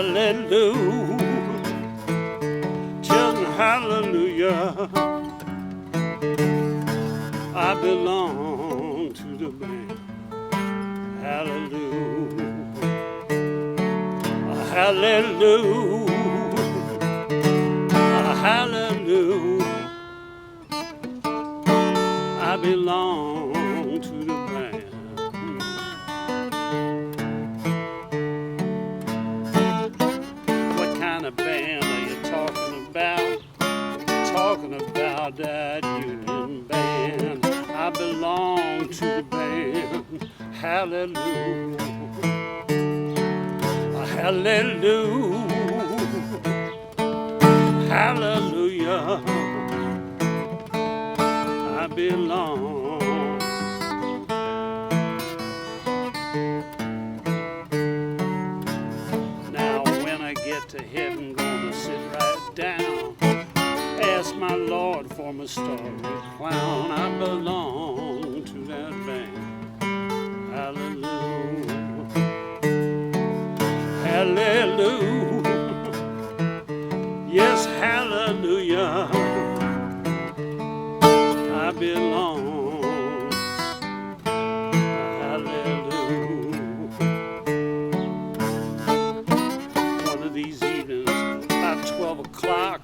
hallelujah, children, hallelujah. I belong to the band, hallelujah, hallelujah, hallelujah. I belong to the band. What kind of band are you talking about? Talking about that union band. I belong to the band. Hallelujah. Hallelujah. Hallelujah. I belong. Now when I get to heaven, gonna sit right down, ask my Lord for my starry crown. I belong to that band. Hallelujah. Hallelujah. Yes, hallelujah. I belong. Hallelujah. One of these evenings, about 12 o'clock,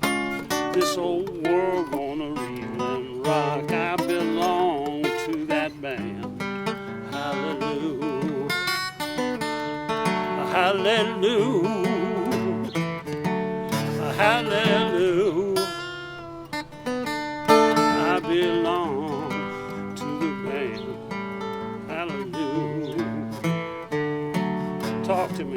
this old world gonna reel and rock. I belong to that band. Hallelujah. Hallelujah. Hallelujah. I belong to the band. Hallelujah. Talk to me.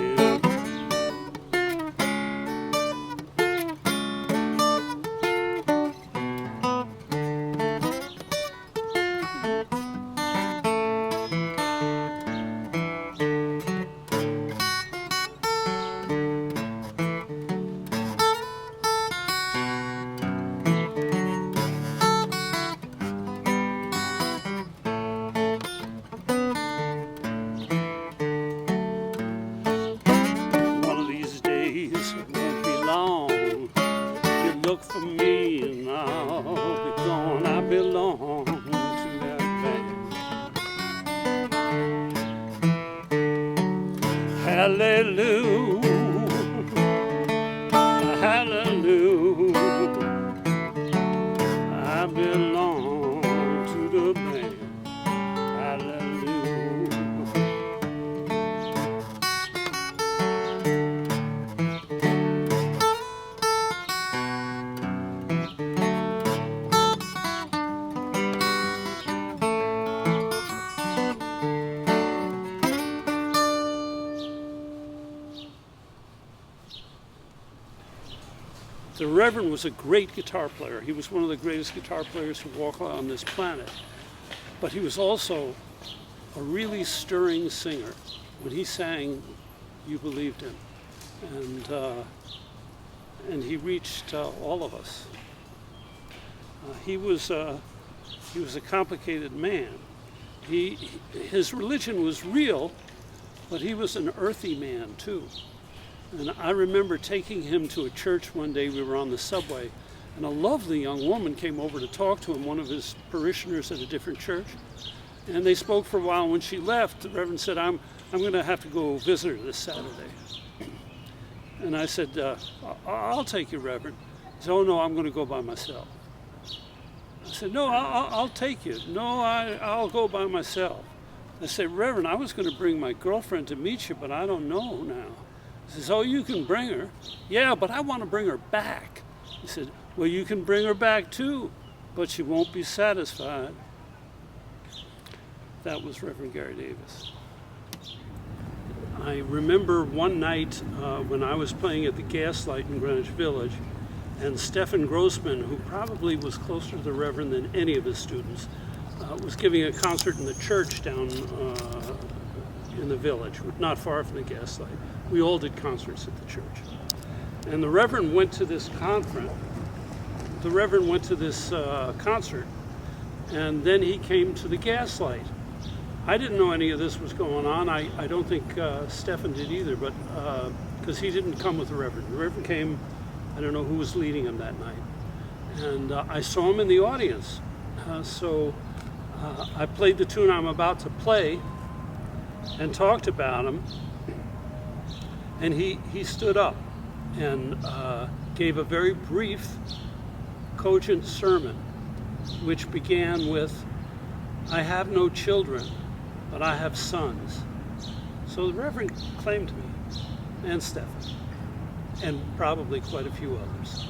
Look for me and I'll be gone. I belong to that band. Hallelujah. Hallelujah. I belong to the band. The Reverend was a great guitar player. He was one of the greatest guitar players who walked on this planet. But he was also a really stirring singer. When he sang, you believed him. And he reached all of us. He was a complicated man. His religion was real, but he was an earthy man too. And I remember taking him to a church one day. We were on the subway, and a lovely young woman came over to talk to him, one of his parishioners at a different church. And they spoke for a while. When she left, the Reverend said, I'm going to have to go visit her this Saturday. And I said, I'll take you, Reverend. He said, oh, no, I'm going to go by myself. I said, no, I'll take you. No, I'll go by myself. I said, Reverend, I was going to bring my girlfriend to meet you, but I don't know now. He says, oh, you can bring her. Yeah, but I want to bring her back. He said, well, you can bring her back too, but she won't be satisfied. That was Reverend Gary Davis. I remember one night when I was playing at the Gaslight in Greenwich Village, and Stephen Grossman, who probably was closer to the Reverend than any of his students, was giving a concert in the church down in the village, not far from the Gaslight. We all did concerts at the church. And the Reverend went to this conference. The Reverend went to this concert, and then he came to the Gaslight. I didn't know any of this was going on. I don't think Stephen did either, but because he didn't come with the Reverend. The Reverend came, I don't know who was leading him that night. And I saw him in the audience. So I played the tune I'm about to play and talked about him. And he stood up and gave a very brief, cogent sermon, which began with, "I have no children, but I have sons." So the Reverend claimed me, and Stephen, and probably quite a few others.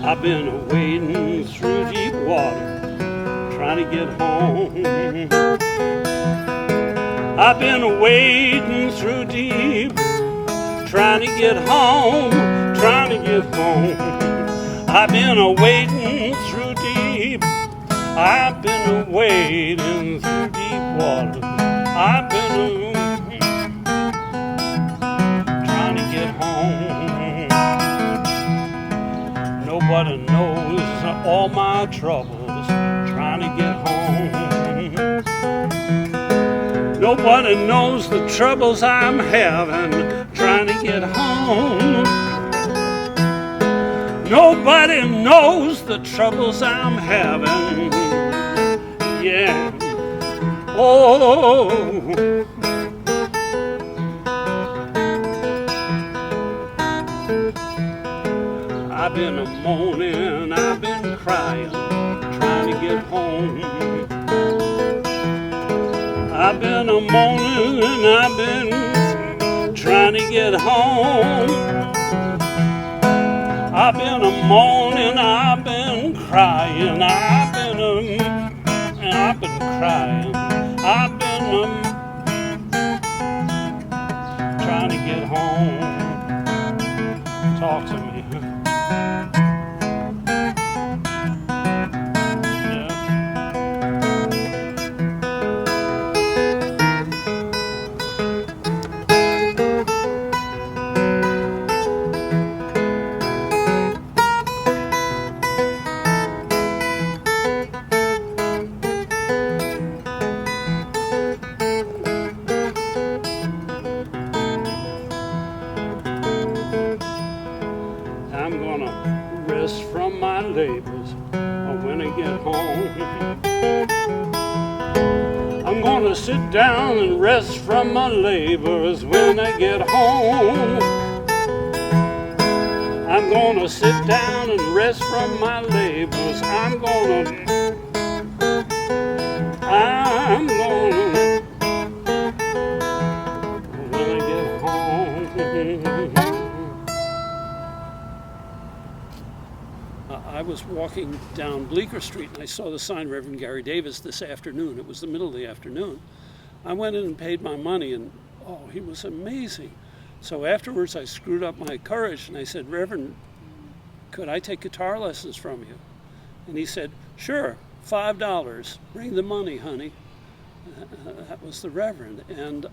I've been wading through deep water, trying to get home. I've been wading through deep, trying to get home, trying to get home. I've been wading through deep, I've been wading through deep water. I've been trying to get home. Nobody knows all my troubles, trying to get home. Nobody knows the troubles I'm having, trying to get home. Nobody knows the troubles I'm having, yeah. Oh, I've been moaning, I've been crying, trying to get home. I've been moaning, I've been trying to get home. I've been moaning, I've been crying, I've been crying, I've been trying to get home. Talk to me. I'm gonna rest from my labors when I get home. I'm gonna sit down and rest from my labors when I get home. I'm gonna sit down and rest from my labors. I'm gonna when I get home. I was walking down Bleecker Street and I saw the sign Reverend Gary Davis this afternoon. It was the middle of the afternoon. I went in and paid my money, and oh, he was amazing. So afterwards I screwed up my courage and I said, "Reverend, could I take guitar lessons from you?" And he said, "Sure, $5. Bring the money, honey." That was the Reverend. And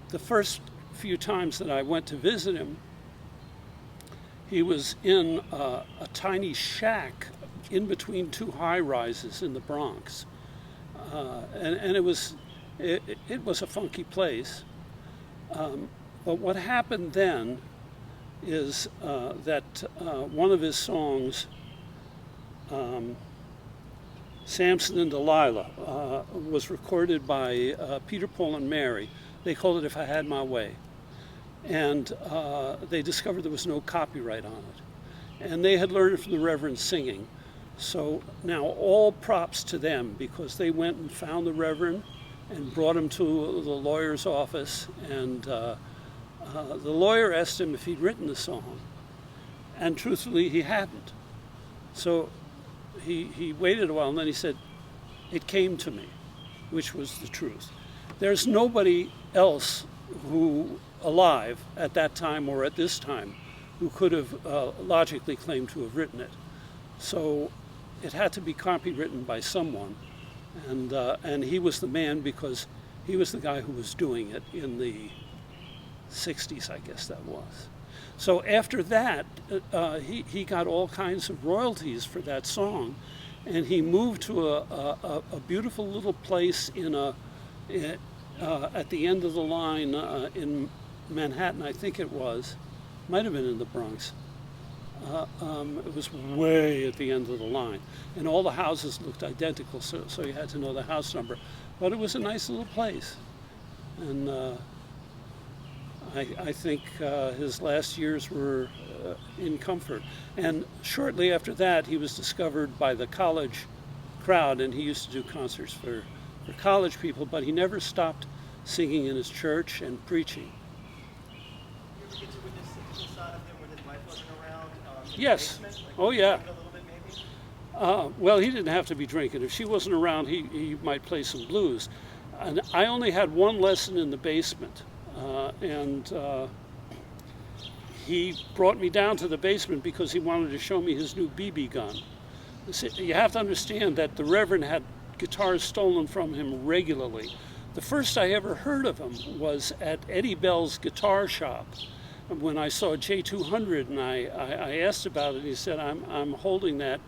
the first few times that I went to visit him, he was in a tiny shack in between two high-rises in the Bronx. And it was a funky place. But what happened then is that one of his songs, Samson and Delilah, was recorded by Peter, Paul, and Mary. They called it "If I Had My Way." And they discovered there was no copyright on it. And they had learned it from the Reverend singing. So now all props to them, because they went and found the Reverend and brought him to the lawyer's office. And the lawyer asked him if he'd written the song. And truthfully, he hadn't. So he waited a while, and then he said, "It came to me," which was the truth. There's nobody else who alive at that time or at this time who could have logically claimed to have written it. So it had to be copywritten by someone, and he was the man because he was the guy who was doing it in the 60s, I guess that was. So after that, he got all kinds of royalties for that song, and he moved to a beautiful little place at the end of the line in Manhattan, I think it was. Might have been in the Bronx. It was way at the end of the line, and all the houses looked identical, so you had to know the house number. But it was a nice little place, and I think his last years were in comfort. And shortly after that, he was discovered by the college crowd, and he used to do concerts for college people, but he never stopped singing in his church and preaching. You ever get to witness the cool side of him when his wife wasn't around? Yes. Basement, like, Oh, yeah. a little bit maybe? Well, he didn't have to be drinking. If she wasn't around, he might play some blues. And I only had one lesson in the basement, and he brought me down to the basement because he wanted to show me his new BB gun. You have to understand that the Reverend had guitars stolen from him regularly. The first I ever heard of him was at Eddie Bell's guitar shop when I saw J200, and I asked about it. He said, I'm holding that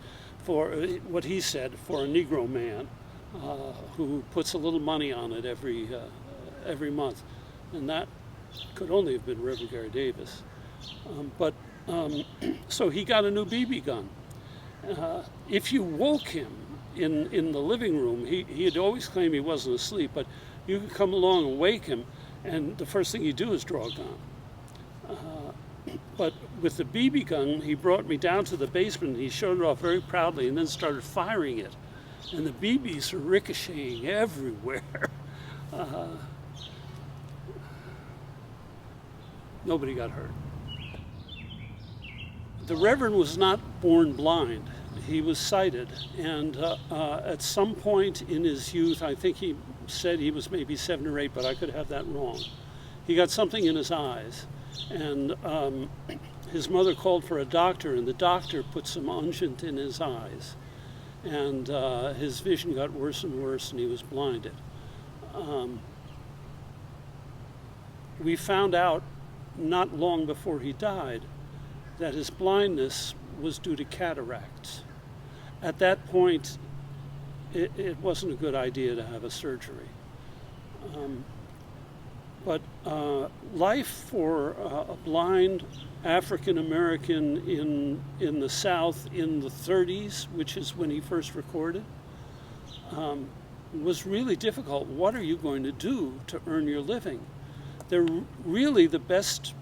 for what he said, for a Negro man who puts a little money on it every month, and that could only have been Reverend Gary Davis. So he got a new BB gun. If you woke him in the living room, he had always claimed he wasn't asleep, but you could come along and wake him, and the first thing you do is draw a gun. But with the BB gun, he brought me down to the basement, and he showed it off very proudly, and then started firing it. And the BBs were ricocheting everywhere. Nobody got hurt. The Reverend was not born blind. He was sighted, and at some point in his youth, I think he said he was maybe 7 or 8, but I could have that wrong. He got something in his eyes, and his mother called for a doctor, and the doctor put some unguent in his eyes, and his vision got worse and worse, and he was blinded. We found out not long before he died that his blindness was due to cataracts. At that point, it wasn't a good idea to have a surgery. But life for a blind African American in the South in the 30s, which is when he first recorded, was really difficult. What are you going to do to earn your living? Really the best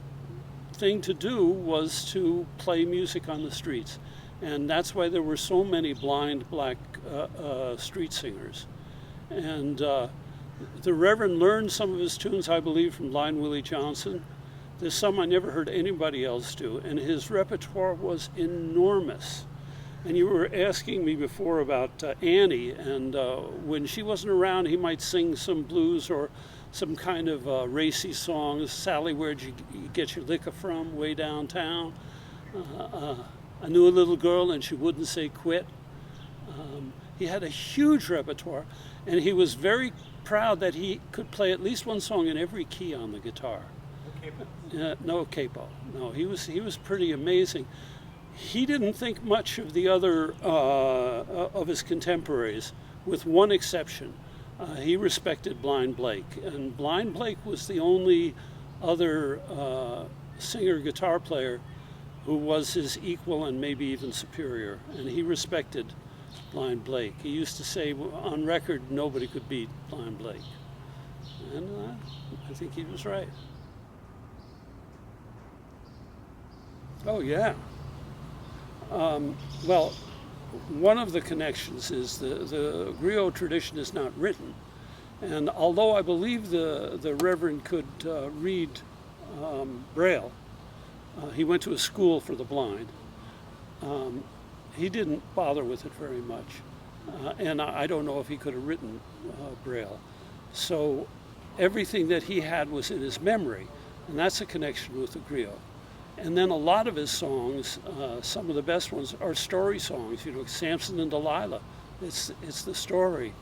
thing to do was to play music on the streets. And that's why there were so many blind black street singers. And the Reverend learned some of his tunes, I believe, from Blind Willie Johnson. There's some I never heard anybody else do, and his repertoire was enormous. And you were asking me before about Annie, and when she wasn't around, he might sing some blues or some kind of racy songs. Sally, where'd you get your liquor from? Way downtown. I knew a little girl and she wouldn't say quit. He had a huge repertoire, and he was very proud that he could play at least one song in every key on the guitar. No capo. No, he was pretty amazing. He didn't think much of the other of his contemporaries, with one exception. He respected Blind Blake, and Blind Blake was the only other singer guitar player who was his equal and maybe even superior, and he respected Blind Blake. He used to say on record, nobody could beat Blind Blake, and I think he was right. Oh yeah. Well, one of the connections is the griot tradition is not written, and although I believe the Reverend could read Braille, he went to a school for the blind. He didn't bother with it very much, and I don't know if he could have written Braille. So everything that he had was in his memory, and that's a connection with the griot. And then a lot of his songs, some of the best ones, are story songs. You know, Samson and Delilah. It's the story.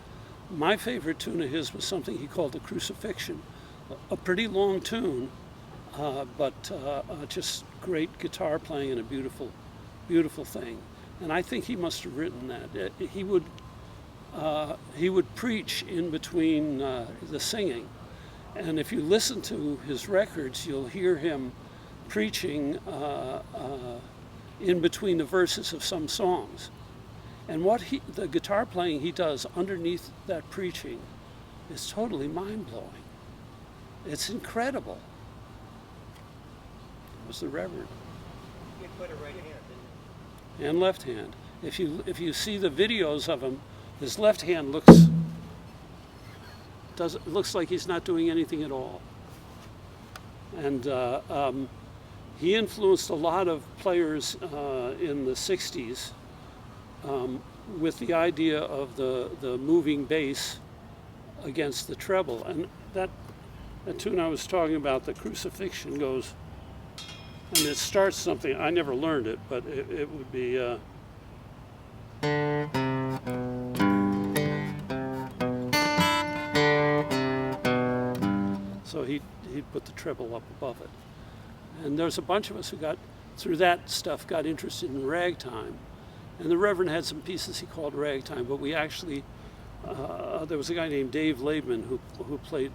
My favorite tune of his was something he called the Crucifixion, a pretty long tune, but just great guitar playing and a beautiful, beautiful thing. And I think he must have written that. He would preach in between the singing, and if you listen to his records, you'll hear him preaching in between the verses of some songs. And the guitar playing he does underneath that preaching is totally mind-blowing. It's incredible. It was the Reverend. He had quite a right hand, didn't he? And left hand. If you see the videos of him, his left hand looks like he's not doing anything at all. And he influenced a lot of players in the 60s with the idea of the moving bass against the treble. And that tune I was talking about, the Crucifixion, goes, and it starts something, I never learned it, but it would be, so he'd put the treble up above it. And there's a bunch of us who got, through that stuff, got interested in ragtime. And the Reverend had some pieces he called ragtime, but we actually, there was a guy named Dave Laidman who played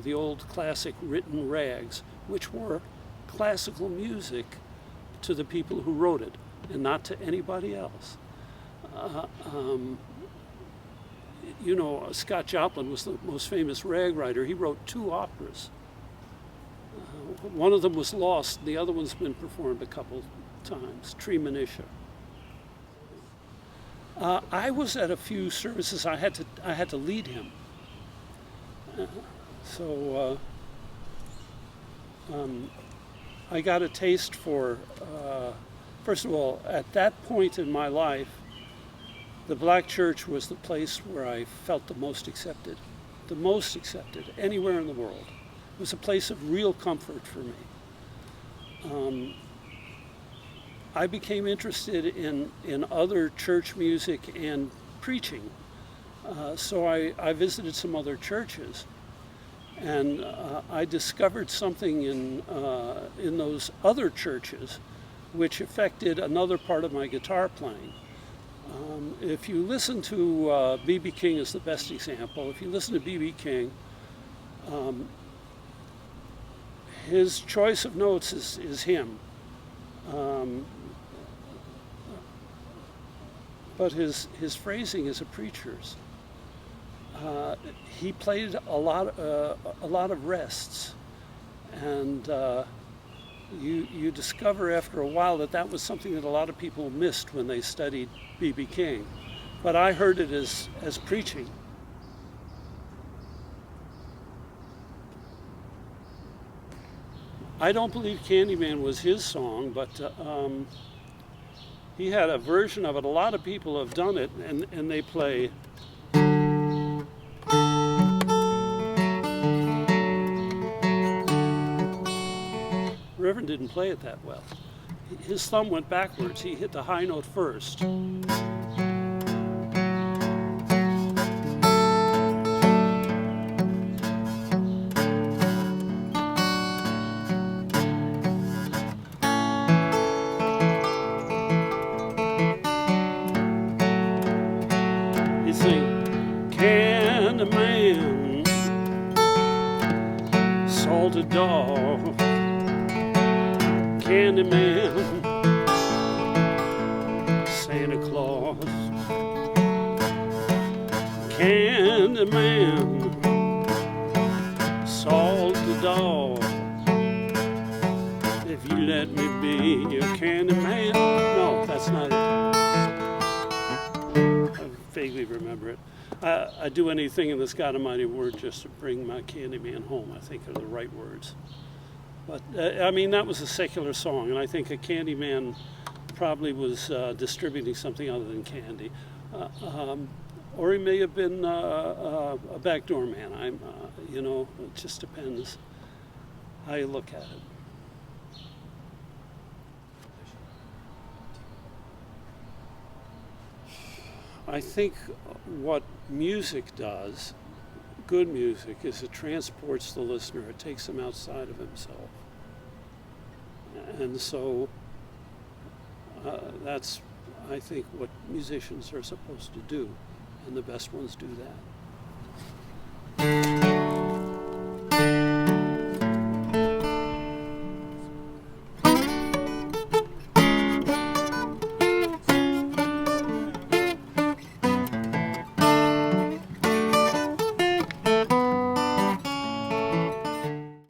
the old classic written rags, which were classical music to the people who wrote it, and not to anybody else. You know, Scott Joplin was the most famous rag writer. He wrote 2 operas. One of them was lost, the other one's been performed a couple times, Treemonisha. I was at a few services. I had to lead him. I got a taste for, first of all, at that point in my life, the black church was the place where I felt the most accepted anywhere in the world. It was a place of real comfort for me. I became interested in other church music and preaching, so I visited some other churches, and I discovered something in those other churches which affected another part of my guitar playing. If you listen to B.B. King is the best example. If you listen to B.B. King, his choice of notes is him. But his phrasing is a preacher's. He played a lot of rests, and you discover after a while that was something that a lot of people missed when they studied B.B. King. But I heard it as preaching. I don't believe Candyman was his song, but he had a version of it. A lot of people have done it, and they play. Reverend didn't play it that well. His thumb went backwards. He hit the high note first. He'd sing, Candyman, salted dog, Candyman, Santa Claus, Candyman, salt the dog. If you let me be your Candyman. No, that's not it. I vaguely remember it. I do anything in this God Almighty word just to bring my Candyman home, I think are the right words. But, I mean, that was a secular song, and I think a Candyman probably was distributing something other than candy. or he may have been a backdoor man. It just depends how you look at it. I think what music does, good music, is it transports the listener. It takes him outside of himself. And so that's, I think, what musicians are supposed to do, and the best ones do that.